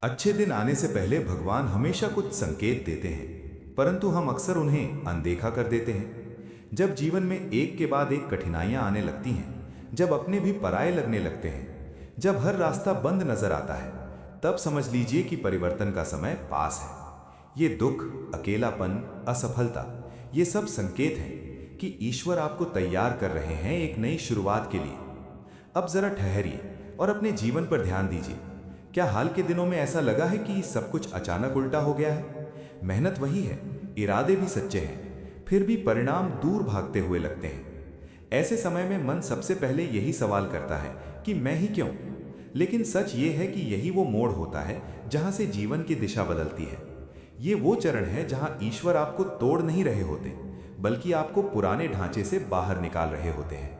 अच्छे दिन आने से पहले भगवान हमेशा कुछ संकेत देते हैं, परंतु हम अक्सर उन्हें अनदेखा कर देते हैं। जब जीवन में एक के बाद एक कठिनाइयां आने लगती हैं, जब अपने भी पराये लगने लगते हैं, जब हर रास्ता बंद नजर आता है, तब समझ लीजिए कि परिवर्तन का समय पास है। ये दुख, अकेलापन, असफलता, ये सब संकेत हैं कि ईश्वर आपको तैयार कर रहे हैं एक नई शुरुआत के लिए। अब जरा ठहरिए और अपने जीवन पर ध्यान दीजिए। क्या हाल के दिनों में ऐसा लगा है कि सब कुछ अचानक उल्टा हो गया है? मेहनत वही है, इरादे भी सच्चे हैं, फिर भी परिणाम दूर भागते हुए लगते हैं। ऐसे समय में मन सबसे पहले यही सवाल करता है कि मैं ही क्यों? लेकिन सच ये है कि यही वो मोड़ होता है जहां से जीवन की दिशा बदलती है। ये वो चरण है जहां ईश्वर आपको तोड़ नहीं रहे होते, बल्कि आपको पुराने ढांचे से बाहर निकाल रहे होते हैं।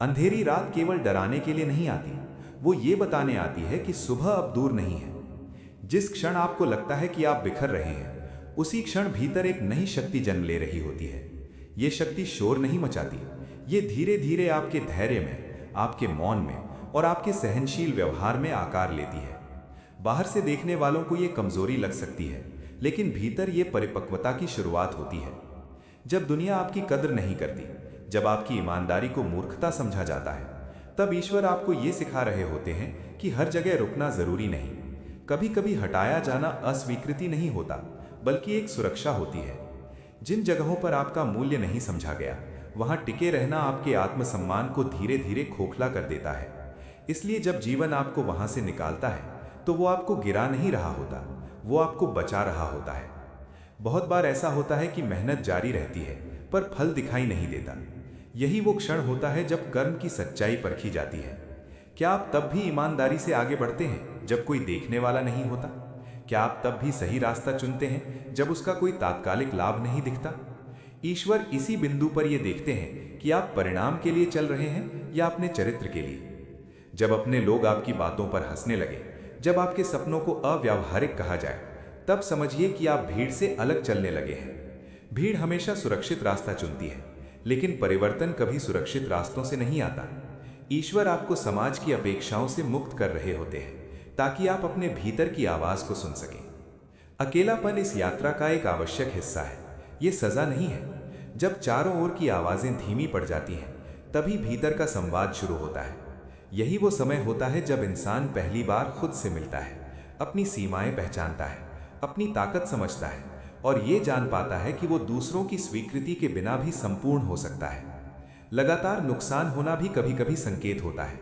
अंधेरी रात केवल डराने के लिए नहीं आती, वो ये बताने आती है कि सुबह अब दूर नहीं है। जिस क्षण आपको लगता है कि आप बिखर रहे हैं, उसी क्षण भीतर एक नई शक्ति जन्म ले रही होती है। ये शक्ति शोर नहीं मचाती, ये धीरे धीरे आपके धैर्य में, आपके मौन में और आपके सहनशील व्यवहार में आकार लेती है। बाहर से देखने वालों को ये कमजोरी लग सकती है, लेकिन भीतर ये परिपक्वता की शुरुआत होती है। जब दुनिया आपकी कद्र नहीं करती, जब आपकी ईमानदारी को मूर्खता समझा जाता है, तब ईश्वर आपको ये सिखा रहे होते हैं कि हर जगह रुकना जरूरी नहीं। कभी कभी हटाया जाना अस्वीकृति नहीं होता, बल्कि एक सुरक्षा होती है। जिन जगहों पर आपका मूल्य नहीं समझा गया, वहां टिके रहना आपके आत्मसम्मान को धीरे धीरे खोखला कर देता है। इसलिए जब जीवन आपको वहां से निकालता है, तो वो आपको गिरा नहीं रहा होता, वो आपको बचा रहा होता है। बहुत बार ऐसा होता है कि मेहनत जारी रहती है, पर फल दिखाई नहीं देता। यही वो क्षण होता है जब कर्म की सच्चाई परखी जाती है। क्या आप तब भी ईमानदारी से आगे बढ़ते हैं जब कोई देखने वाला नहीं होता? क्या आप तब भी सही रास्ता चुनते हैं जब उसका कोई तात्कालिक लाभ नहीं दिखता? ईश्वर इसी बिंदु पर यह देखते हैं कि आप परिणाम के लिए चल रहे हैं या अपने चरित्र के लिए। जब अपने लोग आपकी बातों पर हंसने लगे, जब आपके सपनों को अव्यावहारिक कहा जाए, तब समझिए कि आप भीड़ से अलग चलने लगे हैं। भीड़ हमेशा सुरक्षित रास्ता चुनती है, लेकिन परिवर्तन कभी सुरक्षित रास्तों से नहीं आता। ईश्वर आपको समाज की अपेक्षाओं से मुक्त कर रहे होते हैं, ताकि आप अपने भीतर की आवाज को सुन सकें। अकेलापन इस यात्रा का एक आवश्यक हिस्सा है, ये सजा नहीं है। जब चारों ओर की आवाजें धीमी पड़ जाती हैं, तभी भीतर का संवाद शुरू होता है। यही वो समय होता है जब इंसान पहली बार खुद से मिलता है, अपनी सीमाएं पहचानता है, अपनी ताकत समझता है और ये जान पाता है कि वो दूसरों की स्वीकृति के बिना भी संपूर्ण हो सकता है। लगातार नुकसान होना भी कभी कभी संकेत होता है।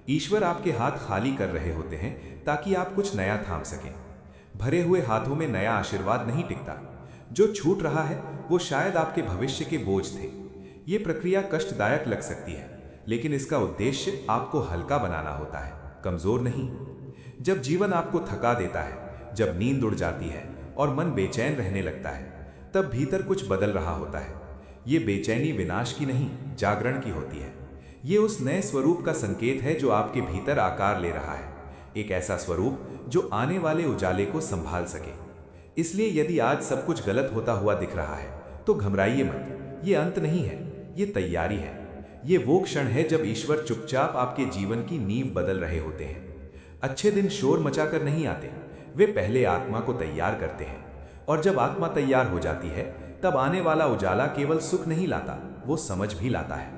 ईश्वर आपके हाथ खाली कर रहे होते हैं ताकि आप कुछ नया थाम सकें। भरे हुए हाथों में नया आशीर्वाद नहीं टिकता। जो छूट रहा है वो शायद आपके भविष्य के बोझ थे। ये प्रक्रिया कष्टदायक लग सकती है, लेकिन इसका उद्देश्य आपको हल्का बनाना होता है, कमजोर नहीं। जब जीवन आपको थका देता है, जब नींद उड़ जाती है और मन बेचैन रहने लगता है, तब भीतर कुछ बदल रहा होता है। ये बेचैनी विनाश की नहीं, जागरण की होती है। ये उस नए स्वरूप का संकेत है जो आपके भीतर आकार ले रहा है, एक ऐसा स्वरूप जो आने वाले उजाले को संभाल सके। इसलिए यदि आज सब कुछ गलत होता हुआ दिख रहा है, तो घबराइए मत। ये अंत नहीं है, ये तैयारी है। ये वो क्षण है जब ईश्वर चुपचाप आपके जीवन की नींव बदल रहे होते हैं। अच्छे दिन शोर मचाकर नहीं आते, वे पहले आत्मा को तैयार करते हैं। और जब आत्मा तैयार हो जाती है, तब आने वाला उजाला केवल सुख नहीं लाता, वो समझ भी लाता है।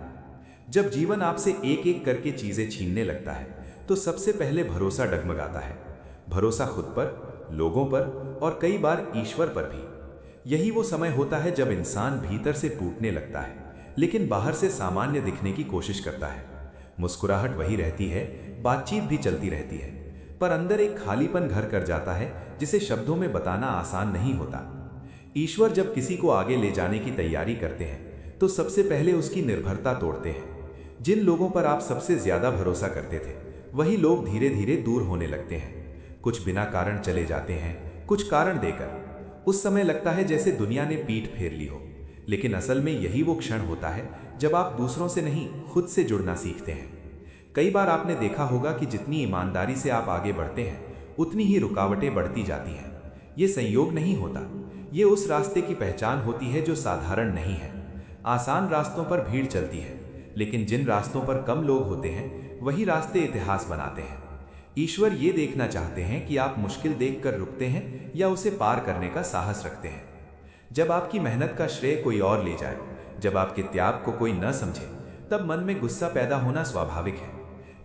जब जीवन आपसे एक एक करके चीजें छीनने लगता है, तो सबसे पहले भरोसा डगमगाता है। भरोसा खुद पर, लोगों पर और कई बार ईश्वर पर भी। यही वो समय होता है जब इंसान भीतर से टूटने लगता है, लेकिन बाहर से सामान्य दिखने की कोशिश करता है। मुस्कुराहट वही रहती है, बातचीत भी चलती रहती है, पर अंदर एक खालीपन घर कर जाता है जिसे शब्दों में बताना आसान नहीं होता। ईश्वर जब किसी को आगे ले जाने की तैयारी करते हैं, तो सबसे पहले उसकी निर्भरता तोड़ते हैं। जिन लोगों पर आप सबसे ज्यादा भरोसा करते थे, वही लोग धीरे धीरे दूर होने लगते हैं। कुछ बिना कारण चले जाते हैं, कुछ कारण देकर। उस समय लगता है जैसे दुनिया ने पीठ फेर ली हो, लेकिन असल में यही वो क्षण होता है जब आप दूसरों से नहीं, खुद से जुड़ना सीखते हैं। कई बार आपने देखा होगा कि जितनी ईमानदारी से आप आगे बढ़ते हैं, उतनी ही रुकावटें बढ़ती जाती हैं। ये संयोग नहीं होता, ये उस रास्ते की पहचान होती है जो साधारण नहीं है। आसान रास्तों पर भीड़ चलती है, लेकिन जिन रास्तों पर कम लोग होते हैं, वही रास्ते इतिहास बनाते हैं। ईश्वर ये देखना चाहते हैं कि आप मुश्किल देखकर रुकते हैं या उसे पार करने का साहस रखते हैं। जब आपकी मेहनत का श्रेय कोई और ले जाए, जब आपके त्याग को कोई न समझे, तब मन में गुस्सा पैदा होना स्वाभाविक है।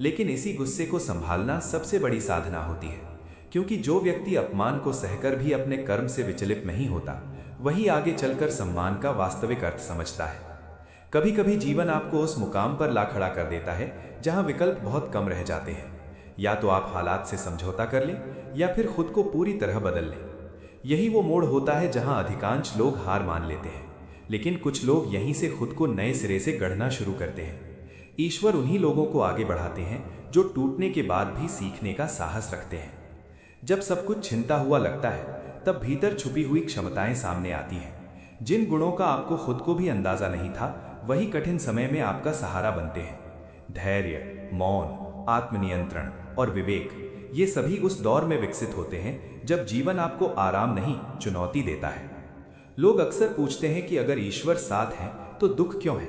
लेकिन इसी गुस्से को संभालना सबसे बड़ी साधना होती है, क्योंकि जो व्यक्ति अपमान को सहकर भी अपने कर्म से विचलित नहीं होता, वही आगे चलकर सम्मान का वास्तविक अर्थ समझता है। कभी कभी जीवन आपको उस मुकाम पर ला खड़ा कर देता है जहां विकल्प बहुत कम रह जाते हैं। या तो आप हालात से समझौता कर लें या फिर खुद को पूरी तरह बदल लें। यही वो मोड़ होता है जहां अधिकांश लोग हार मान लेते हैं, लेकिन कुछ लोग यहीं से खुद को नए सिरे से गढ़ना शुरू करते हैं। ईश्वर उन्हीं लोगों को आगे बढ़ाते हैं जो टूटने के बाद भी सीखने का साहस रखते हैं। जब सब कुछ छिनता हुआ लगता है, तब भीतर छुपी हुई क्षमताएं सामने आती हैं। जिन गुणों का आपको खुद को भी अंदाजा नहीं था, वही कठिन समय में आपका सहारा बनते हैं। धैर्य, मौन, आत्मनियंत्रण और विवेक, ये सभी उस दौर में विकसित होते हैं जब जीवन आपको आराम नहीं, चुनौती देता है। लोग अक्सर पूछते हैं कि अगर ईश्वर साथ है तो दुख क्यों है?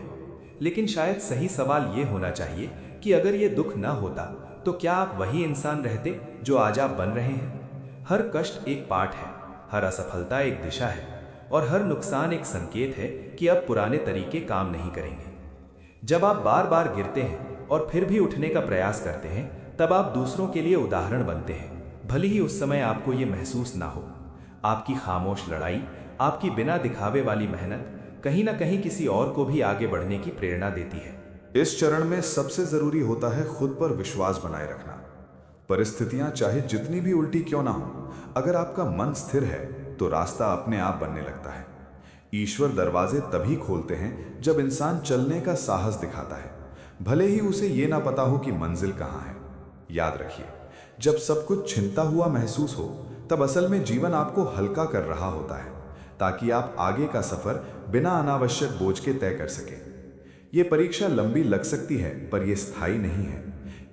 लेकिन शायद सही सवाल ये होना चाहिए कि अगर ये दुख न होता तो क्या आप वही इंसान रहते जो आज आप बन रहे हैं? हर कष्ट एक पाठ है, हर असफलता एक दिशा है, और हर नुकसान एक संकेत है कि अब पुराने तरीके काम नहीं करेंगे। जब आप बार बार गिरते हैं और फिर भी उठने का प्रयास करते हैं, तब आप दूसरों के लिए उदाहरण बनते हैं, भले ही उस समय आपको ये महसूस ना हो। आपकी खामोश लड़ाई, आपकी बिना दिखावे वाली मेहनत कहीं ना कहीं किसी और को भी आगे बढ़ने की प्रेरणा देती है। इस चरण में सबसे जरूरी होता है खुद पर विश्वास बनाए रखना। परिस्थितियां चाहे जितनी भी उल्टी क्यों ना हो, अगर आपका मन स्थिर है तो रास्ता अपने आप बनने लगता है। ईश्वर दरवाजे तभी खोलते हैं जब इंसान चलने का साहस दिखाता है, भले ही उसे ये ना पता हो कि मंजिल कहाँ है। याद रखिए, जब सब कुछ छिनता हुआ महसूस हो, तब असल में जीवन आपको हल्का कर रहा होता है, ताकि आप आगे का सफर बिना अनावश्यक बोझ के तय कर सकें। ये परीक्षा लंबी लग सकती है, पर यह स्थायी नहीं है।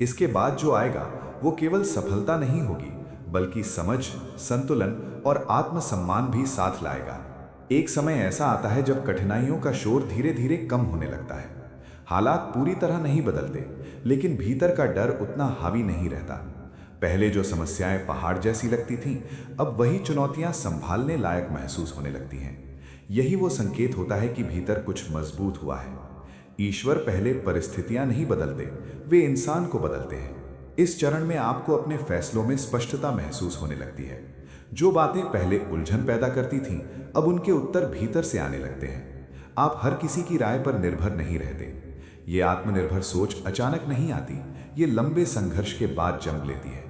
इसके बाद जो आएगा वो केवल सफलता नहीं होगी, बल्कि समझ, संतुलन और आत्मसम्मान भी साथ लाएगा। एक समय ऐसा आता है जब कठिनाइयों का शोर धीरे धीरे कम होने लगता है। हालात पूरी तरह नहीं बदलते, लेकिन भीतर का डर उतना हावी नहीं रहता। पहले जो समस्याएं पहाड़ जैसी लगती थीं, अब वही चुनौतियां संभालने लायक महसूस होने लगती हैं। यही वो संकेत होता है कि भीतर कुछ मजबूत हुआ है। ईश्वर पहले परिस्थितियां नहीं बदलते, वे इंसान को बदलते हैं। इस चरण में आपको अपने फैसलों में स्पष्टता महसूस होने लगती है। जो बातें पहले उलझन पैदा करती थीं, अब उनके उत्तर भीतर से आने लगते हैं। आप हर किसी की राय पर निर्भर नहीं रहते। ये आत्मनिर्भर सोच अचानक नहीं आती, ये लंबे संघर्ष के बाद जन्म लेती है।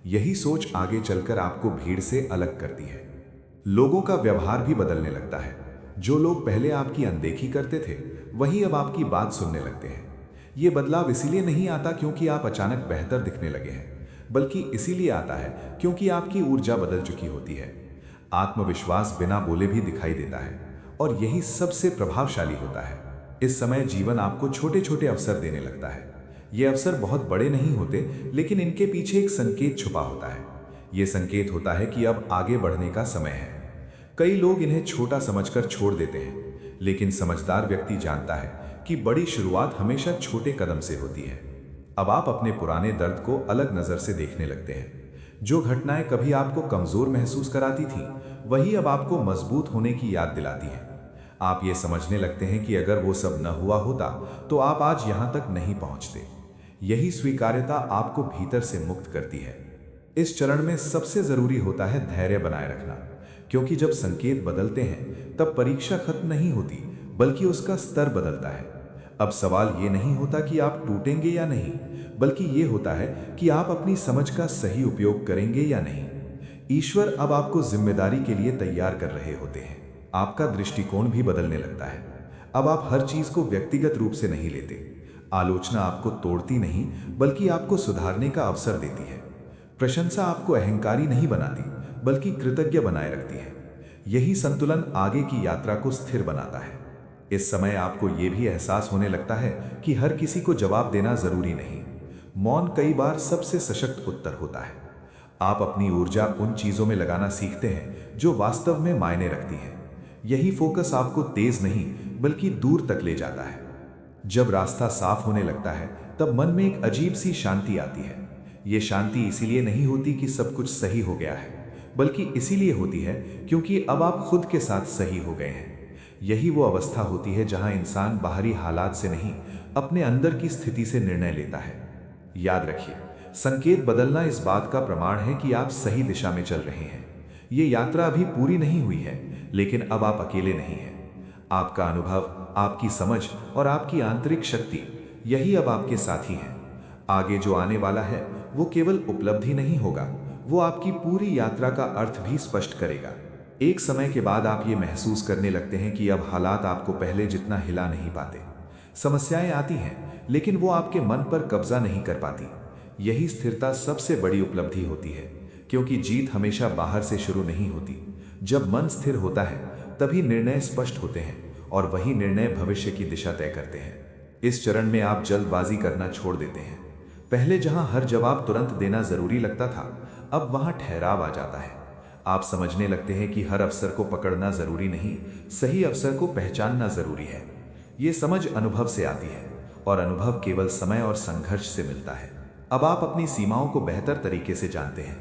यही सोच आगे चलकर आपको भीड़ से अलग करती है। लोगों का व्यवहार भी बदलने लगता है। जो लोग पहले आपकी अनदेखी करते थे, वही अब आपकी बात सुनने लगते हैं। ये बदलाव इसीलिए नहीं आता क्योंकि आप अचानक बेहतर दिखने लगे हैं, बल्कि इसीलिए आता है क्योंकि आपकी ऊर्जा बदल चुकी होती है। आत्मविश्वास बिना बोले भी दिखाई देता है, और यही सबसे प्रभावशाली होता है। इस समय जीवन आपको छोटे छोटे अवसर देने लगता है। ये अवसर बहुत बड़े नहीं होते, लेकिन इनके पीछे एक संकेत छुपा होता है। ये संकेत होता है कि अब आगे बढ़ने का समय है। कई लोग इन्हें छोटा समझकर छोड़ देते हैं, लेकिन समझदार व्यक्ति जानता है कि बड़ी शुरुआत हमेशा छोटे कदम से होती है। अब आप अपने पुराने दर्द को अलग नज़र से देखने लगते हैं। जो घटनाएं कभी आपको कमज़ोर महसूस कराती थीं, वही अब आपको मजबूत होने की याद दिलाती हैं। आप ये समझने लगते हैं कि अगर वो सब न हुआ होता तो आप आज यहाँ तक नहीं पहुँचते। यही स्वीकार्यता आपको भीतर से मुक्त करती है। इस चरण में सबसे ज़रूरी होता है धैर्य बनाए रखना, क्योंकि जब संकेत बदलते हैं तब परीक्षा खत्म नहीं होती, बल्कि उसका स्तर बदलता है। अब सवाल ये नहीं होता कि आप टूटेंगे या नहीं, बल्कि ये होता है कि आप अपनी समझ का सही उपयोग करेंगे या नहीं। ईश्वर अब आपको जिम्मेदारी के लिए तैयार कर रहे होते हैं। आपका दृष्टिकोण भी बदलने लगता है। अब आप हर चीज को व्यक्तिगत रूप से नहीं लेते। आलोचना आपको तोड़ती नहीं, बल्कि आपको सुधारने का अवसर देती है। प्रशंसा आपको अहंकारी नहीं बनाती, बल्कि कृतज्ञ बनाए रखती है। यही संतुलन आगे की यात्रा को स्थिर बनाता है। इस समय आपको यह भी एहसास होने लगता है कि हर किसी को जवाब देना जरूरी नहीं। मौन कई बार सबसे सशक्त उत्तर होता है। आप अपनी ऊर्जा उन चीजों में लगाना सीखते हैं जो वास्तव में मायने रखती हैं। यही फोकस आपको तेज नहीं, बल्कि दूर तक ले जाता है। जब रास्ता साफ होने लगता है, तब मन में एक अजीब सी शांति आती है। ये शांति इसीलिए नहीं होती कि सब कुछ सही हो गया है, बल्कि इसीलिए होती है क्योंकि अब आप खुद के साथ सही हो गए हैं। यही वो अवस्था होती है जहां इंसान बाहरी हालात से नहीं, अपने अंदर की स्थिति से निर्णय लेता है। याद रखिए, संकेत बदलना इस बात का प्रमाण है कि आप सही दिशा में चल रहे हैं। ये यात्रा अभी पूरी नहीं हुई है, लेकिन अब आप अकेले नहीं हैं। आपका अनुभव, आपकी समझ और आपकी आंतरिक शक्ति, यही अब आपके साथी हैं। आगे जो आने वाला है वो केवल उपलब्धि नहीं होगा, वो आपकी पूरी यात्रा का अर्थ भी स्पष्ट करेगा। एक समय के बाद आप ये महसूस करने लगते हैं कि अब हालात आपको पहले जितना हिला नहीं पाते। समस्याएं आती हैं, लेकिन वो आपके मन पर कब्जा नहीं कर पाती। यही स्थिरता सबसे बड़ी उपलब्धि होती है, क्योंकि जीत हमेशा बाहर से शुरू नहीं होती। जब मन स्थिर होता है तभी निर्णय स्पष्ट होते हैं, और वही निर्णय भविष्य की दिशा तय करते हैं। इस चरण में आप जल्दबाजी करना छोड़ देते हैं। पहले जहां हर जवाब तुरंत देना जरूरी लगता था, अब वहां ठहराव आ जाता है। आप समझने लगते हैं कि हर अवसर को पकड़ना जरूरी नहीं, सही अवसर को पहचानना जरूरी है। ये समझ अनुभव से आती है, और अनुभव केवल समय और संघर्ष से मिलता है। अब आप अपनी सीमाओं को बेहतर तरीके से जानते हैं।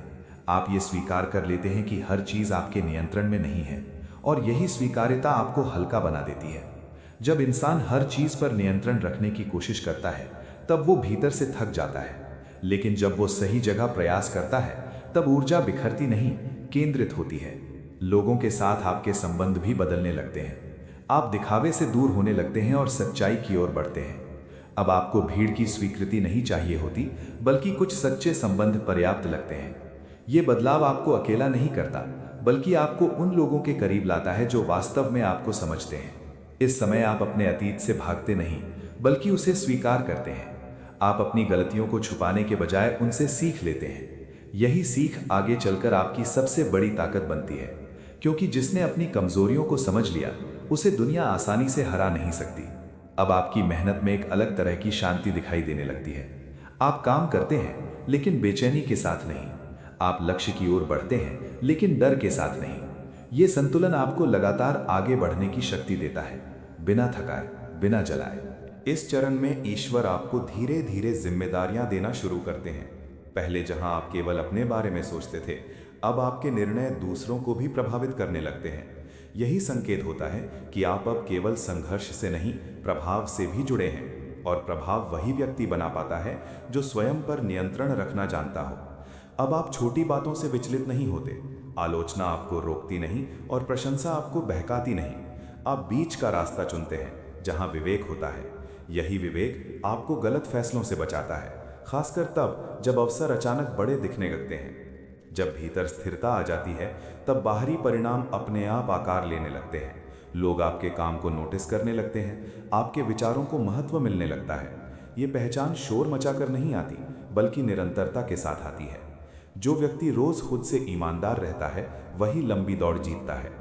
आप ये स्वीकार कर लेते हैं कि हर चीज आपके नियंत्रण में नहीं है, और यही स्वीकार्यता आपको हल्का बना देती है। जब इंसान हर चीज पर नियंत्रण रखने की कोशिश करता है, तब वो भीतर से थक जाता है। लेकिन जब वो सही जगह प्रयास करता है, तब ऊर्जा बिखरती नहीं, केंद्रित होती है। लोगों के साथ आपके संबंध भी बदलने लगते हैं। आप दिखावे से दूर होने लगते हैं और सच्चाई की ओर बढ़ते हैं। अब आपको भीड़ की स्वीकृति नहीं चाहिए होती, बल्कि कुछ सच्चे संबंध पर्याप्त लगते हैं। ये बदलाव आपको अकेला नहीं करता, बल्कि आपको उन लोगों के करीब लाता है जो वास्तव में आपको समझते हैं। इस समय आप अपने अतीत से भागते नहीं, बल्कि उसे स्वीकार करते हैं। आप अपनी गलतियों को छुपाने के बजाय उनसे सीख लेते हैं। यही सीख आगे चलकर आपकी सबसे बड़ी ताकत बनती है, क्योंकि जिसने अपनी कमजोरियों को समझ लिया, उसे दुनिया आसानी से हरा नहीं सकती। अब आपकी मेहनत में एक अलग तरह की शांति दिखाई देने लगती है। आप काम करते हैं, लेकिन बेचैनी के साथ नहीं। आप लक्ष्य की ओर बढ़ते हैं, लेकिन डर के साथ नहीं। ये संतुलन आपको लगातार आगे बढ़ने की शक्ति देता है, बिना थकाए, बिना जलाए। इस चरण में ईश्वर आपको धीरे धीरे जिम्मेदारियां देना शुरू करते हैं। पहले जहां आप केवल अपने बारे में सोचते थे, अब आपके निर्णय दूसरों को भी प्रभावित करने लगते हैं। यही संकेत होता है कि आप अब केवल संघर्ष से नहीं, प्रभाव से भी जुड़े हैं, और प्रभाव वही व्यक्ति बना पाता है जो स्वयं पर नियंत्रण रखना जानता हो। अब आप छोटी बातों से विचलित नहीं होते। आलोचना आपको रोकती नहीं और प्रशंसा आपको बहकाती नहीं। आप बीच का रास्ता चुनते हैं, जहां विवेक होता है। यही विवेक आपको गलत फैसलों से बचाता है, खासकर तब जब अवसर अचानक बड़े दिखने लगते हैं। जब भीतर स्थिरता आ जाती है, तब बाहरी परिणाम अपने आप आकार लेने लगते हैं। लोग आपके काम को नोटिस करने लगते हैं, आपके विचारों को महत्व मिलने लगता है। ये पहचान शोर मचाकर नहीं आती, बल्कि निरंतरता के साथ आती है। जो व्यक्ति रोज खुद से ईमानदार रहता है, वही लंबी दौड़ जीतता है।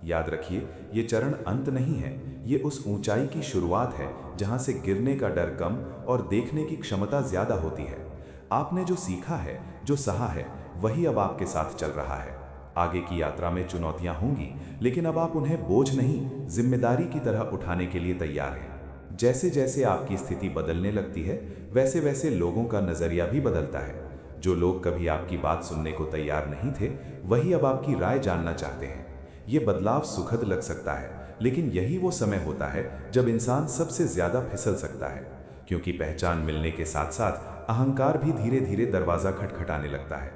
याद रखिए, ये चरण अंत नहीं है, ये उस ऊंचाई की शुरुआत है जहां से गिरने का डर कम और देखने की क्षमता ज्यादा होती है। आपने जो सीखा है, जो सहा है, वही अब आपके साथ चल रहा है। आगे की यात्रा में चुनौतियां होंगी, लेकिन अब आप उन्हें बोझ नहीं, जिम्मेदारी की तरह उठाने के लिए तैयार हैं। जैसे जैसे आपकी स्थिति बदलने लगती है, वैसे वैसे लोगों का नजरिया भी बदलता है। जो लोग कभी आपकी बात सुनने को तैयार नहीं थे, वही अब आपकी राय जानना चाहते हैं। ये बदलाव सुखद लग सकता है, लेकिन यही वो समय होता है जब इंसान सबसे ज्यादा फिसल सकता है, क्योंकि पहचान मिलने के साथ साथ अहंकार भी धीरे धीरे दरवाजा खटखटाने लगता है।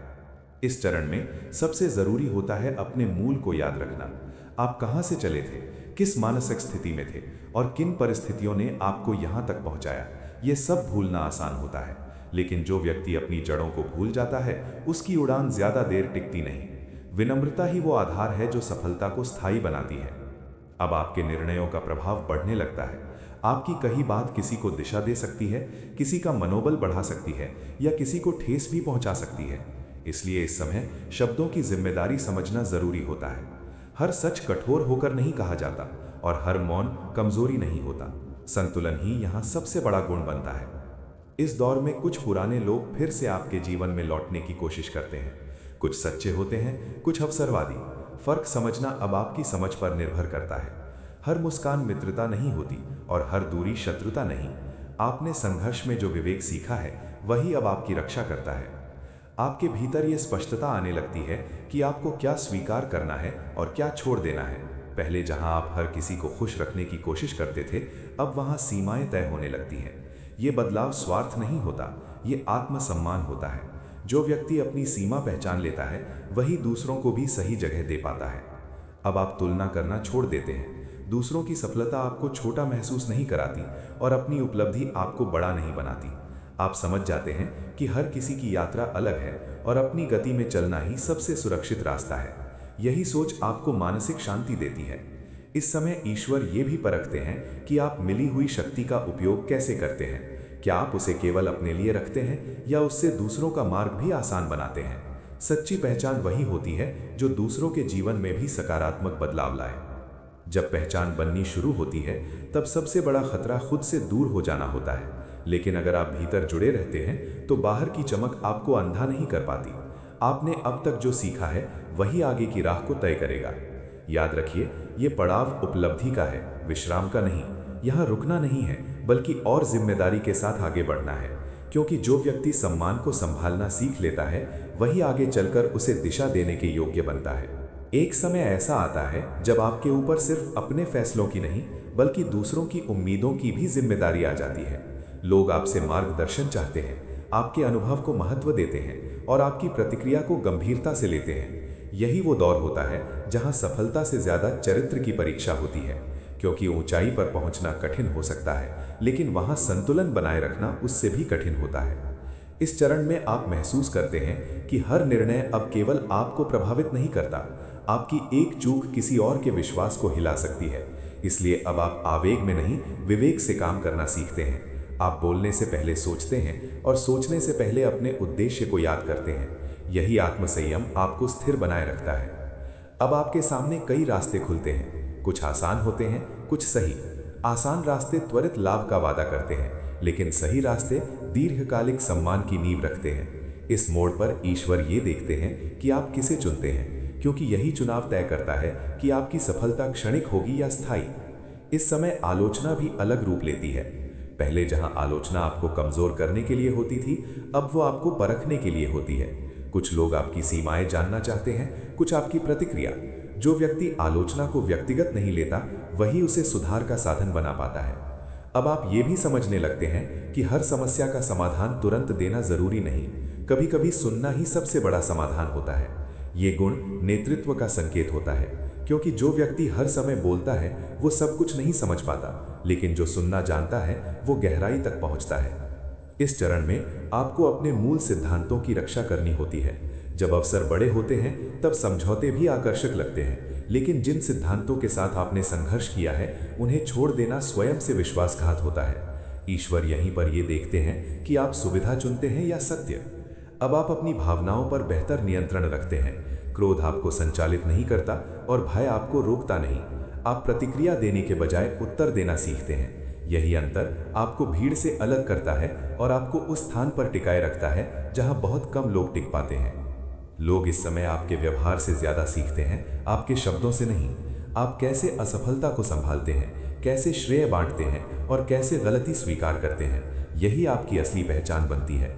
इस चरण में सबसे जरूरी होता है अपने मूल को याद रखना। आप कहां से चले थे, किस मानसिक स्थिति में थे, और किन परिस्थितियों ने आपको यहां तक पहुंचाया। ये सब भूलना आसान होता है, लेकिन जो व्यक्ति अपनी जड़ों को भूल जाता है, उसकी उड़ान ज्यादा देर टिकती नहीं। विनम्रता ही वो आधार है जो सफलता को स्थायी बनाती है। अब आपके निर्णयों का प्रभाव बढ़ने लगता है। आपकी कही बात किसी को दिशा दे सकती है, किसी का मनोबल बढ़ा सकती है, या किसी को ठेस भी पहुंचा सकती है। इसलिए इस समय शब्दों की जिम्मेदारी समझना जरूरी होता है। हर सच कठोर होकर नहीं कहा जाता, और हर मौन कमजोरी नहीं होता। संतुलन ही यहाँ सबसे बड़ा गुण बनता है। इस दौर में कुछ पुराने लोग फिर से आपके जीवन में लौटने की कोशिश करते हैं। कुछ सच्चे होते हैं, कुछ अवसरवादी। फर्क समझना अब आपकी समझ पर निर्भर करता है। हर मुस्कान मित्रता नहीं होती, और हर दूरी शत्रुता नहीं। आपने संघर्ष में जो विवेक सीखा है, वही अब आपकी रक्षा करता है। आपके भीतर ये स्पष्टता आने लगती है कि आपको क्या स्वीकार करना है और क्या छोड़ देना है। पहले जहां आप हर किसी को खुश रखने की कोशिश करते थे, अब वहां सीमाएं तय होने लगती हैं। ये बदलाव स्वार्थ नहीं होता, ये आत्मसम्मान होता है। जो व्यक्ति अपनी सीमा पहचान लेता है, वही दूसरों को भी सही जगह दे पाता है। अब आप तुलना करना छोड़ देते हैं। दूसरों की सफलता आपको छोटा महसूस नहीं कराती और अपनी उपलब्धि आपको बड़ा नहीं बनाती। आप समझ जाते हैं कि हर किसी की यात्रा अलग है और अपनी गति में चलना ही सबसे सुरक्षित रास्ता है। यही सोच आपको मानसिक शांति देती है। इस समय ईश्वर ये भी परखते हैं कि आप मिली हुई शक्ति का उपयोग कैसे करते हैं। क्या आप उसे केवल अपने लिए रखते हैं या उससे दूसरों का मार्ग भी आसान बनाते हैं। सच्ची पहचान वही होती है जो दूसरों के जीवन में भी सकारात्मक बदलाव लाए। जब पहचान बननी शुरू होती है, तब सबसे बड़ा खतरा खुद से दूर हो जाना होता है। लेकिन अगर आप भीतर जुड़े रहते हैं तो बाहर की चमक आपको अंधा नहीं कर पाती। आपने अब तक जो सीखा है वही आगे की राह को तय करेगा। याद रखिए, ये पड़ाव उपलब्धि का है, विश्राम का नहीं। यहाँ रुकना नहीं है, बल्कि और जिम्मेदारी के साथ आगे बढ़ना है। क्योंकि जो व्यक्ति सम्मान को संभालना सीख लेता है, वही आगे चलकर उसे दिशा देने के योग्य बनता है। एक समय ऐसा आता है जब आपके ऊपर सिर्फ अपने फैसलों की नहीं, बल्कि दूसरों की उम्मीदों की भी जिम्मेदारी आ जाती है। लोग आपसे मार्गदर्शन चाहते हैं, आपके अनुभव को महत्व देते हैं और आपकी प्रतिक्रिया को गंभीरता से लेते हैं। यही वो दौर होता है जहां सफलता से ज्यादा चरित्र की परीक्षा होती है। क्योंकि ऊंचाई पर पहुंचना कठिन हो सकता है, लेकिन वहां संतुलन बनाए रखना उससे भी कठिन होता है। इस चरण में आप महसूस करते हैं कि हर निर्णय अब केवल आपको प्रभावित नहीं करता। आपकी एक चूक किसी और के विश्वास को हिला सकती है। इसलिए अब आप आवेग में नहीं, विवेक से काम करना सीखते हैं। आप बोलने से पहले सोचते हैं और सोचने से पहले अपने उद्देश्य को याद करते हैं। यही आत्मसंयम आपको स्थिर बनाए रखता है। अब आपके सामने कई रास्ते खुलते हैं। कुछ आसान होते हैं, कुछ सही। आसान रास्ते त्वरित लाभ का वादा करते हैं, लेकिन सही रास्ते दीर्घकालिक सम्मान की नींव रखते हैं। इस मोड़ पर ईश्वर ये देखते हैं कि आप किसे चुनते हैं, क्योंकि यही चुनाव तय करता है कि आपकी सफलता क्षणिक होगी या स्थायी। इस समय आलोचना भी अलग रूप लेती है। पहले जहां आलोचना आपको कमजोर करने के लिए होती थी, अब वो आपको परखने के लिए होती है। कुछ लोग आपकी सीमाएं जानना चाहते हैं, कुछ आपकी प्रतिक्रिया। जो व्यक्ति आलोचना को व्यक्तिगत नहीं लेता, वही उसे सुधार का साधन बना पाता है। अब आप ये भी समझने लगते हैं कि हर समस्या का समाधान तुरंत देना जरूरी नहीं। कभी कभी सुनना ही सबसे बड़ा समाधान होता है। ये गुण नेतृत्व का संकेत होता है, क्योंकि जो व्यक्ति हर समय बोलता है वो सब कुछ नहीं समझ पाता, लेकिन जो सुनना जानता है वो गहराई तक पहुंचता है। इस चरण में आपको अपने मूल सिद्धांतों की रक्षा करनी होती है। जब अवसर बड़े होते हैं तब समझौते भी आकर्षक लगते हैं, लेकिन जिन सिद्धांतों के साथ आपने संघर्ष किया है उन्हें छोड़ देना स्वयं से विश्वासघात होता है। ईश्वर यहीं पर ये देखते हैं कि आप सुविधा चुनते हैं या सत्य। अब आप अपनी भावनाओं पर बेहतर नियंत्रण रखते हैं। क्रोध आपको संचालित नहीं करता और भय आपको रोकता नहीं। आप प्रतिक्रिया देने के बजाय उत्तर देना सीखते हैं। यही अंतर आपको भीड़ से अलग करता है और आपको उस स्थान पर टिकाए रखता है जहां बहुत कम लोग टिक पाते हैं। लोग इस समय आपके व्यवहार से ज्यादा सीखते हैं, आपके शब्दों से नहीं। आप कैसे असफलता को संभालते हैं, कैसे श्रेय बांटते हैं और कैसे गलती स्वीकार करते हैं, यही आपकी असली पहचान बनती है।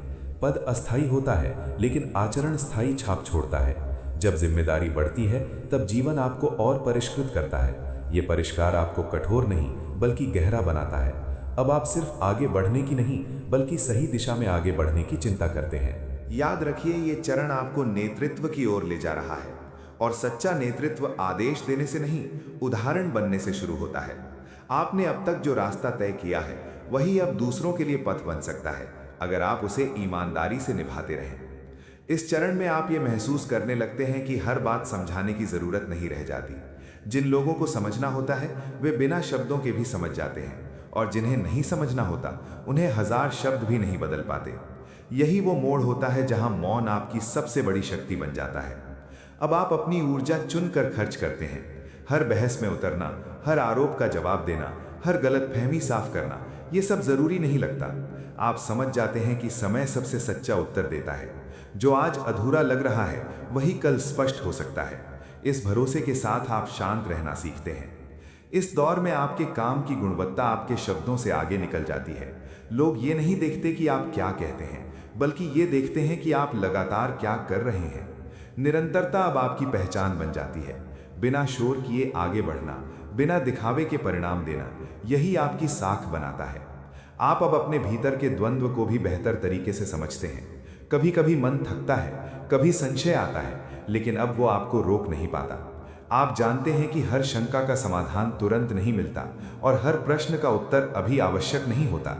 पद अस्थायी होता है, लेकिन आचरण स्थायी छाप छोड़ता है। जब जिम्मेदारी बढ़ती है तब जीवन आपको और परिष्कृत करता है। ये परिष्कार आपको कठोर नहीं बल्कि गहरा बनाता है। अब आप सिर्फ आगे बढ़ने की नहीं, बल्कि सही दिशा में आगे बढ़ने की चिंता करते हैं। याद रखिए, ये चरण आपको नेतृत्व की ओर ले जा रहा है, और सच्चा नेतृत्व आदेश देने से नहीं, उदाहरण बनने से शुरू होता है। आपने अब तक जो रास्ता तय किया है वही अब दूसरों के लिए पथ बन सकता है, अगर आप उसे ईमानदारी से निभाते रहें। इस चरण में आप ये महसूस करने लगते हैं कि हर बात समझाने की जरूरत नहीं रह जाती। जिन लोगों को समझना होता है वे बिना शब्दों के भी समझ जाते हैं, और जिन्हें नहीं समझना होता उन्हें हजार शब्द भी नहीं बदल पाते। यही वो मोड़ होता है जहां मौन आपकी सबसे बड़ी शक्ति बन जाता है। अब आप अपनी ऊर्जा चुनकर खर्च करते हैं। हर बहस में उतरना, हर आरोप का जवाब देना, हर गलतफहमी साफ करना, ये सब जरूरी नहीं लगता। आप समझ जाते हैं कि समय सबसे सच्चा उत्तर देता है। जो आज अधूरा लग रहा है वही कल स्पष्ट हो सकता है। इस भरोसे के साथ आप शांत रहना सीखते हैं। इस दौर में आपके काम की गुणवत्ता आपके शब्दों से आगे निकल जाती है। लोग ये नहीं देखते कि आप क्या कहते हैं, बल्कि ये देखते हैं कि आप लगातार क्या कर रहे हैं। निरंतरता अब आपकी पहचान बन जाती है। बिना शोर किए आगे बढ़ना, बिना दिखावे के परिणाम देना, यही आपकी साख बनाता है। आप अब अपने भीतर के द्वंद्व को भी बेहतर तरीके से समझते हैं। कभी कभी मन थकता है, कभी संशय आता है, लेकिन अब वो आपको रोक नहीं पाता। आप जानते हैं कि हर शंका का समाधान तुरंत नहीं मिलता और हर प्रश्न का उत्तर अभी आवश्यक नहीं होता।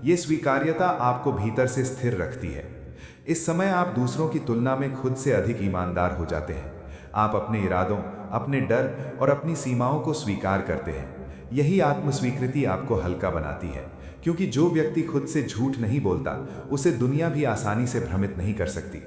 ये स्वीकार्यता आपको भीतर से स्थिर रखती है। इस समय आप दूसरों की तुलना में खुद से अधिक ईमानदार हो जाते हैं। आप अपने इरादों, अपने डर और अपनी सीमाओं को स्वीकार करते हैं। यही आत्मस्वीकृति आपको हल्का बनाती है, क्योंकि जो व्यक्ति खुद से झूठ नहीं बोलता, उसे दुनिया भी आसानी से भ्रमित नहीं कर सकती।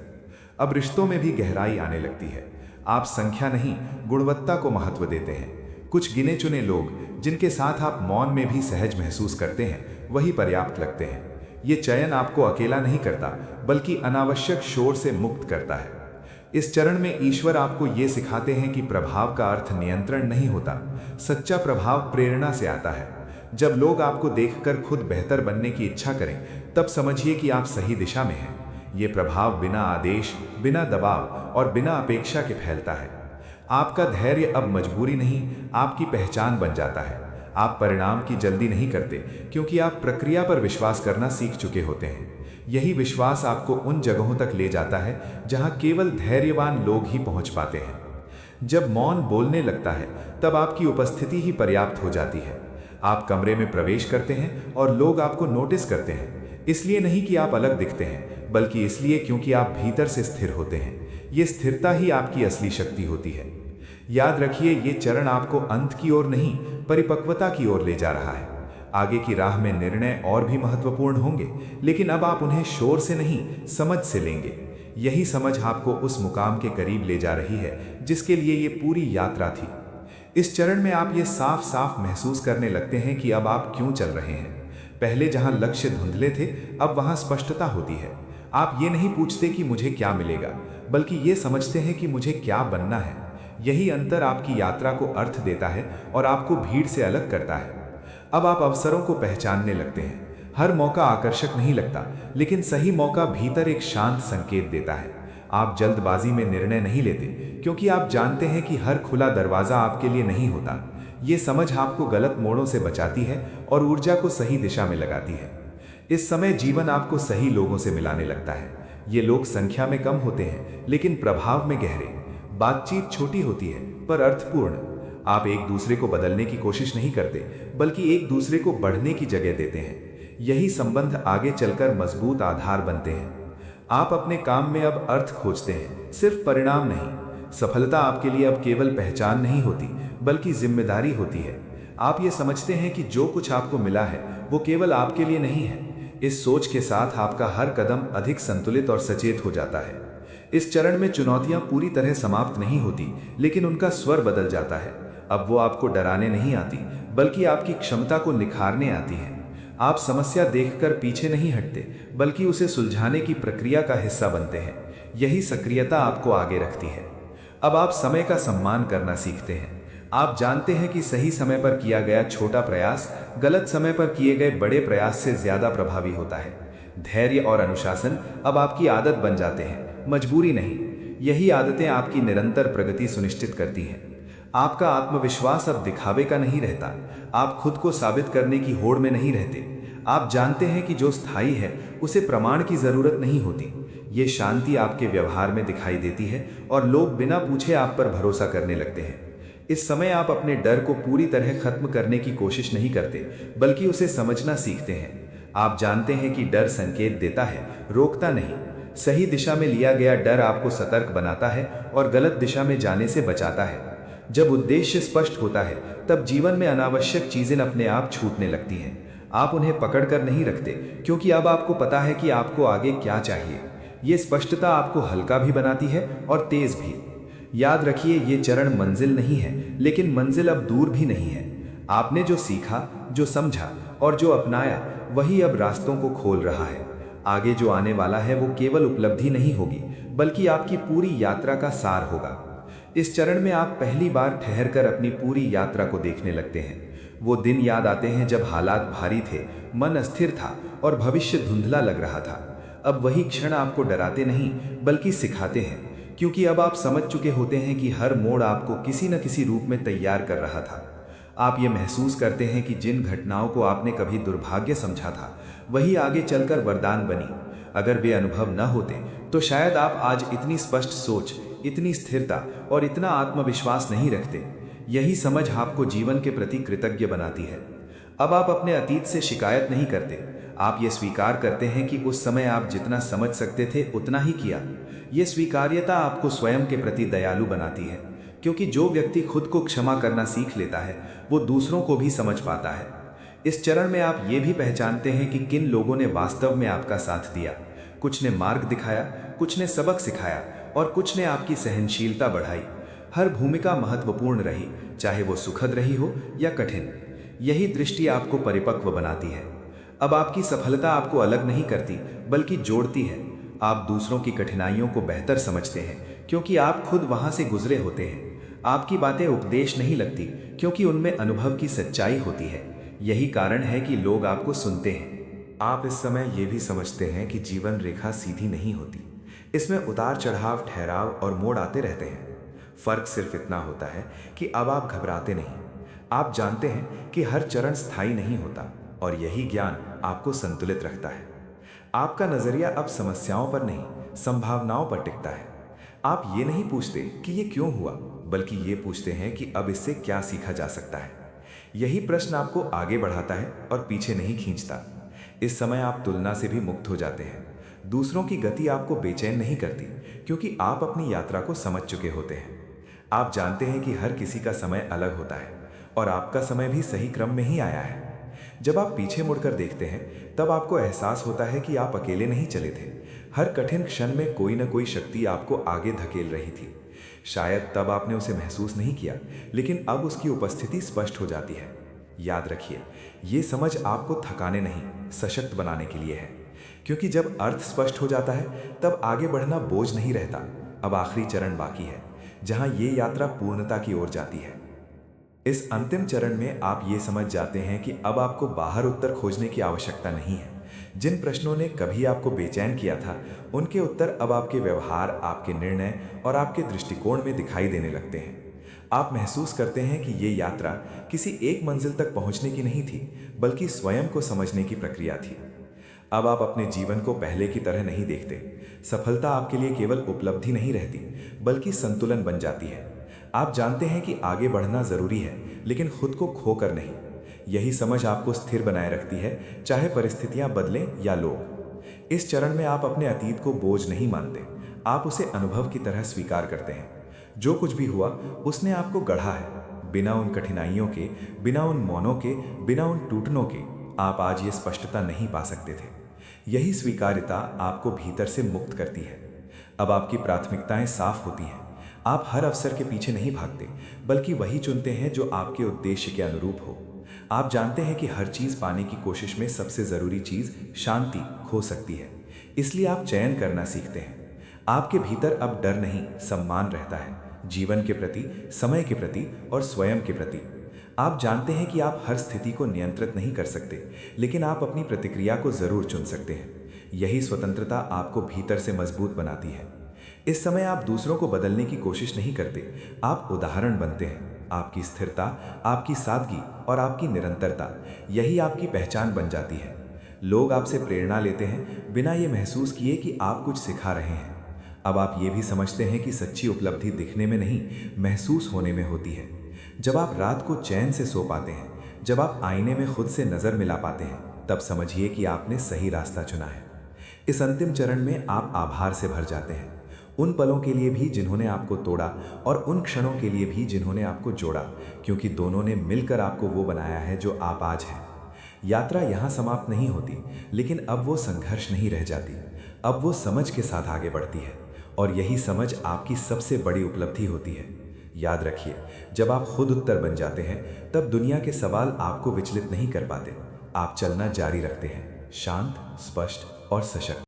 अब रिश्तों में भी गहराई आने लगती है। आप संख्या नहीं, गुणवत्ता को महत्व देते हैं। कुछ गिने चुने लोग जिनके साथ आप मौन में भी सहज महसूस करते हैं, वही पर्याप्त लगते हैं। ये चयन आपको अकेला नहीं करता, बल्कि अनावश्यक शोर से मुक्त करता है। इस चरण में ईश्वर आपको ये सिखाते हैं कि प्रभाव का अर्थ नियंत्रण नहीं होता। सच्चा प्रभाव प्रेरणा से आता है। जब लोग आपको देखकर खुद बेहतर बनने की इच्छा करें, तब समझिए कि आप सही दिशा में हैं। ये प्रभाव बिना आदेश, बिना दबाव और बिना अपेक्षा के फैलता है। आपका धैर्य अब मजबूरी नहीं, आपकी पहचान बन जाता है। आप परिणाम की जल्दी नहीं करते, क्योंकि आप प्रक्रिया पर विश्वास करना सीख चुके होते हैं। यही विश्वास आपको उन जगहों तक ले जाता है जहां केवल धैर्यवान लोग ही पहुंच पाते हैं। जब मौन बोलने लगता है, तब आपकी उपस्थिति ही पर्याप्त हो जाती है। आप कमरे में प्रवेश करते हैं और लोग आपको नोटिस करते हैं, इसलिए नहीं कि आप अलग दिखते हैं, बल्कि इसलिए क्योंकि आप भीतर से स्थिर होते हैं। ये स्थिरता ही आपकी असली शक्ति होती है। याद रखिए, ये चरण आपको अंत की ओर नहीं, परिपक्वता की ओर ले जा रहा है। आगे की राह में निर्णय और भी महत्वपूर्ण होंगे, लेकिन अब आप उन्हें शोर से नहीं, समझ से लेंगे। यही समझ आपको उस मुकाम के करीब ले जा रही है जिसके लिए ये पूरी यात्रा थी। इस चरण में आप ये साफ साफ महसूस करने लगते हैं कि अब आप क्यों चल रहे हैं। पहले जहां लक्ष्य धुंधले थे, अब वहां स्पष्टता होती है। आप ये नहीं पूछते कि मुझे क्या मिलेगा, बल्कि ये समझते हैं कि मुझे क्या बनना है। यही अंतर आपकी यात्रा को अर्थ देता है और आपको भीड़ से अलग करता है। अब आप अवसरों को पहचानने लगते हैं। हर मौका आकर्षक नहीं लगता, लेकिन सही मौका भीतर एक शांत संकेत देता है। आप जल्दबाजी में निर्णय नहीं लेते, क्योंकि आप जानते हैं कि हर खुला दरवाजा आपके लिए नहीं होता। ये समझ आपको गलत मोड़ों से बचाती है और ऊर्जा को सही दिशा में लगाती है। इस समय जीवन आपको सही लोगों से मिलाने लगता है। ये लोग संख्या में कम होते हैं, लेकिन प्रभाव में गहरे। बातचीत छोटी होती है, पर अर्थपूर्ण। आप एक दूसरे को बदलने की कोशिश नहीं करते, बल्कि एक दूसरे को बढ़ने की जगह देते हैं। यही संबंध आगे चलकर मजबूत आधार बनते हैं। आप अपने काम में अब अर्थ खोजते हैं, सिर्फ परिणाम नहीं। सफलता आपके लिए अब केवल पहचान नहीं होती, बल्कि जिम्मेदारी होती है। आप ये समझते हैं कि जो कुछ आपको मिला है, वो केवल आपके लिए नहीं है। इस सोच के साथ आपका हर कदम अधिक संतुलित और सचेत हो जाता है। इस चरण में चुनौतियां पूरी तरह समाप्त नहीं होती, लेकिन उनका स्वर बदल जाता है। अब वो आपको डराने नहीं आती, बल्कि आपकी क्षमता को निखारने आती हैं। आप समस्या देखकर पीछे नहीं हटते, बल्कि उसे सुलझाने की प्रक्रिया का हिस्सा बनते हैं। यही सक्रियता आपको आगे रखती है। अब आप समय का सम्मान करना सीखते हैं। आप जानते हैं कि सही समय पर किया गया छोटा प्रयास गलत समय पर किए गए बड़े प्रयास से ज्यादा प्रभावी होता है। धैर्य और अनुशासन अब आपकी आदत बन जाते हैं, मजबूरी नहीं। यही आदतें आपकी निरंतर प्रगति सुनिश्चित करती हैं। आपका आत्मविश्वास अब दिखावे का नहीं रहता। आप खुद को साबित करने की होड़ में नहीं रहते। आप जानते हैं कि जो स्थायी है, उसे प्रमाण की जरूरत नहीं होती। ये शांति आपके व्यवहार में दिखाई देती है और लोग बिना पूछे आप पर भरोसा करने लगते हैं। इस समय आप अपने डर को पूरी तरह खत्म करने की कोशिश नहीं करते, बल्कि उसे समझना सीखते हैं। आप जानते हैं कि डर संकेत देता है, रोकता नहीं। सही दिशा में लिया गया डर आपको सतर्क बनाता है और गलत दिशा में जाने से बचाता है। जब उद्देश्य स्पष्ट होता है, तब जीवन में अनावश्यक चीजें अपने आप छूटने लगती हैं। आप उन्हें पकड़ कर नहीं रखते, क्योंकि अब आपको पता है कि आपको आगे क्या चाहिए। ये स्पष्टता आपको हल्का भी बनाती है और तेज भी। याद रखिए, ये चरण मंजिल नहीं है, लेकिन मंजिल अब दूर भी नहीं है। आपने जो सीखा, जो समझा और जो अपनाया, वही अब रास्तों को खोल रहा है। आगे जो आने वाला है, वो केवल उपलब्धि नहीं होगी, बल्कि आपकी पूरी यात्रा का सार होगा। इस चरण में आप पहली बार ठहरकर अपनी पूरी यात्रा को देखने लगते हैं। वो दिन याद आते हैं जब हालात भारी थे, मन अस्थिर था और भविष्य धुंधला लग रहा था। अब वही क्षण आपको डराते नहीं बल्कि सिखाते हैं, क्योंकि अब आप समझ चुके होते हैं कि हर मोड़ आपको किसी न किसी रूप में तैयार कर रहा था। आप ये महसूस करते हैं कि जिन घटनाओं को आपने कभी दुर्भाग्य समझा था वही आगे चलकर वरदान बनी। अगर वे अनुभव न होते तो शायद आप आज इतनी स्पष्ट सोच, इतनी स्थिरता और इतना आत्मविश्वास नहीं रखते। यही समझ आपको जीवन के प्रति कृतज्ञ बनाती है। अब आप अपने अतीत से शिकायत नहीं करते, आप ये स्वीकार करते हैं कि उस समय आप जितना समझ सकते थे उतना ही किया। ये स्वीकार्यता आपको स्वयं के प्रति दयालु बनाती है, क्योंकि जो व्यक्ति खुद को क्षमा करना सीख लेता है वो दूसरों को भी समझ पाता है। इस चरण में आप ये भी पहचानते हैं कि किन लोगों ने वास्तव में आपका साथ दिया। कुछ ने मार्ग दिखाया, कुछ ने सबक सिखाया और कुछ ने आपकी सहनशीलता बढ़ाई। हर भूमिका महत्वपूर्ण रही, चाहे वो सुखद रही हो या कठिन। यही दृष्टि आपको परिपक्व बनाती है। अब आपकी सफलता आपको अलग नहीं करती बल्कि जोड़ती है। आप दूसरों की कठिनाइयों को बेहतर समझते हैं क्योंकि आप खुद वहां से गुजरे होते हैं। आपकी बातें उपदेश नहीं लगती क्योंकि उनमें अनुभव की सच्चाई होती है। यही कारण है कि लोग आपको सुनते हैं। आप इस समय ये भी समझते हैं कि जीवन रेखा सीधी नहीं होती, इसमें उतार चढ़ाव, ठहराव और मोड़ आते रहते हैं। फर्क सिर्फ इतना होता है कि अब आप घबराते नहीं। आप जानते हैं कि हर चरण स्थायी नहीं होता और यही ज्ञान आपको संतुलित रखता है। आपका नजरिया अब समस्याओं पर नहीं, संभावनाओं पर टिकता है। आप ये नहीं पूछते कि ये क्यों हुआ, बल्कि ये पूछते हैं कि अब इससे क्या सीखा जा सकता है। यही प्रश्न आपको आगे बढ़ाता है और पीछे नहीं खींचता। इस समय आप तुलना से भी मुक्त हो जाते हैं। दूसरों की गति आपको बेचैन नहीं करती क्योंकि आप अपनी यात्रा को समझ चुके होते हैं। आप जानते हैं कि हर किसी का समय अलग होता है और आपका समय भी सही क्रम में ही आया है। जब आप पीछे मुड़कर देखते हैं तब आपको एहसास होता है कि आप अकेले नहीं चले थे। हर कठिन क्षण में कोई न कोई शक्ति आपको आगे धकेल रही थी। शायद तब आपने उसे महसूस नहीं किया, लेकिन अब उसकी उपस्थिति स्पष्ट हो जाती है। याद रखिए, ये समझ आपको थकाने नहीं, सशक्त बनाने के लिए है। क्योंकि जब अर्थ स्पष्ट हो जाता है तब आगे बढ़ना बोझ नहीं रहता। अब आखिरी चरण बाकी है जहां ये यात्रा पूर्णता की ओर जाती है। इस अंतिम चरण में आप ये समझ जाते हैं कि अब आपको बाहर उत्तर खोजने की आवश्यकता नहीं है। जिन प्रश्नों ने कभी आपको बेचैन किया था उनके उत्तर अब आपके व्यवहार, आपके निर्णय और आपके दृष्टिकोण में दिखाई देने लगते हैं। आप महसूस करते हैं कि ये यात्रा किसी एक मंजिल तक पहुंचने की नहीं थी, बल्कि स्वयं को समझने की प्रक्रिया थी। अब आप अपने जीवन को पहले की तरह नहीं देखते। सफलता आपके लिए केवल उपलब्धि नहीं रहती, बल्कि संतुलन बन जाती है। आप जानते हैं कि आगे बढ़ना जरूरी है, लेकिन खुद को खोकर नहीं। यही समझ आपको स्थिर बनाए रखती है, चाहे परिस्थितियां बदलें या लोग। इस चरण में आप अपने अतीत को बोझ नहीं मानते, आप उसे अनुभव की तरह स्वीकार करते हैं। जो कुछ भी हुआ उसने आपको गढ़ा है। बिना उन कठिनाइयों के, बिना उन मौनों के, बिना उन टूटनों के आप आज ये स्पष्टता नहीं पा सकते थे। यही स्वीकार्यता आपको भीतर से मुक्त करती है। अब आपकी प्राथमिकताएं साफ होती हैं। आप हर अवसर के पीछे नहीं भागते, बल्कि वही चुनते हैं जो आपके उद्देश्य के अनुरूप हो। आप जानते हैं कि हर चीज पाने की कोशिश में सबसे जरूरी चीज शांति खो सकती है, इसलिए आप चयन करना सीखते हैं। आपके भीतर अब डर नहीं, सम्मान रहता है, जीवन के प्रति, समय के प्रति और स्वयं के प्रति। आप जानते हैं कि आप हर स्थिति को नियंत्रित नहीं कर सकते, लेकिन आप अपनी प्रतिक्रिया को जरूर चुन सकते हैं। यही स्वतंत्रता आपको भीतर से मजबूत बनाती है। इस समय आप दूसरों को बदलने की कोशिश नहीं करते, आप उदाहरण बनते हैं। आपकी स्थिरता, आपकी सादगी और आपकी निरंतरता, यही आपकी पहचान बन जाती है। लोग आपसे प्रेरणा लेते हैं बिना ये महसूस किए कि आप कुछ सिखा रहे हैं। अब आप ये भी समझते हैं कि सच्ची उपलब्धि दिखने में नहीं, महसूस होने में होती है। जब आप रात को चैन से सो पाते हैं, जब आप आईने में खुद से नजर मिला पाते हैं, तब समझिए कि आपने सही रास्ता चुना है। इस अंतिम चरण में आप आभार से भर जाते हैं, उन पलों के लिए भी जिन्होंने आपको तोड़ा और उन क्षणों के लिए भी जिन्होंने आपको जोड़ा, क्योंकि दोनों ने मिलकर आपको वो बनाया है जो आप आज हैं। यात्रा यहाँ समाप्त नहीं होती, लेकिन अब वो संघर्ष नहीं रह जाती, अब वो समझ के साथ आगे बढ़ती है, और यही समझ आपकी सबसे बड़ी उपलब्धि होती है। याद रखिए, जब आप खुद उत्तर बन जाते हैं, तब दुनिया के सवाल आपको विचलित नहीं कर पाते। आप चलना जारी रखते हैं, शांत, स्पष्ट और सशक्त।